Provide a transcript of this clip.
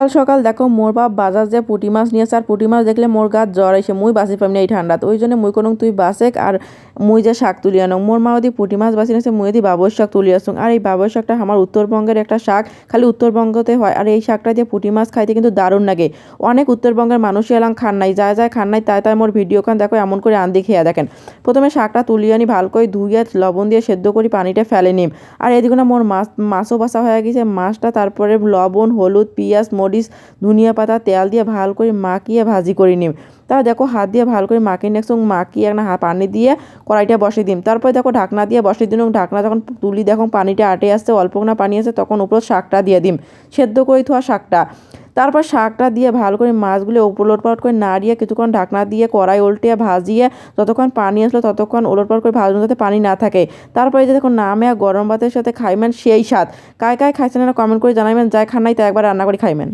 সকাল সকাল দেখো মোর বাপ বাজার যে পুঁটি মাছ নিয়েছে আর পুঁটি মাছ দেখলে মোর গাত জ্বর এসে মুই বাঁচি পাইনি এই ঠান্ডাত ওই জন্য মুই কোনো তুই বাসেক আর মুই যে শাক তুলি আনো মোর মা ওদি পুঁটি মাছ বাঁচি নিয়েছে মুই ওদি বাবর শাক তুলি আসুন আর এই বাবর শাকটা আমার উত্তরবঙ্গের একটা শাক খালি উত্তরবঙ্গতে হয় আর এই শাকটা দিয়ে পুঁটি মাছ খাইতে কিন্তু দারুণ লাগে অনেক উত্তরবঙ্গের মানুষই এলাম খান নাই যায় যায় খান নাই তাই তাই মোর ভিডিও খান দেখো এমন করে আন খেয়ে দেখেন প্রথমে শাকটা তুলি আনি ভালো করে ধুইয়ে লবণ দিয়ে সেদ্ধ করি পানিটা ফেলে নিম আর এদিকে না মোর মাছও বাছা হয়ে গেছে মাছটা তারপরে লবণ হলুদ পেঁয়াজ মরিচ ধনিয়া পাতা তেল দিয়ে ভালো করে মাখিয়ে ভাজি করে নিম তারপর দেখো হাত দিয়ে ভালো করে মাখিয়ে নেক্সট মাখিয়ে একটা পানি দিয়ে কড়াইটা বসিয়ে দিম তারপরে দেখো ঢাকনা দিয়ে বসিয়ে দিন ঢাকনা যখন তুলি দেখো পানিটা আটে আসছে অল্প না পানি আছে তখন উপর শাকটা দিয়ে দিম সেদ্ধ করে থোয়া শাকটা তারপর শাকটা দিয়ে ভালো করে মাছগুলো ওলটপালট করে নাড়িয়ে কিছুক্ষণ ঢাকনা দিয়ে কড়াই উল্টে ভাজিয়ে যতক্ষণ পানি আসলো ততক্ষণ ওলটপালট করে ভাজুন যাতে পানি না থাকে তারপরে যে দেখুন নামে গরম ভাতের সাথে খাইবেন সেই স্বাদ কায় কায় খাইছেন না কমেন্ট করে জানাবেন যাই খান নাই তা একবার রান্না করে খাইবেন।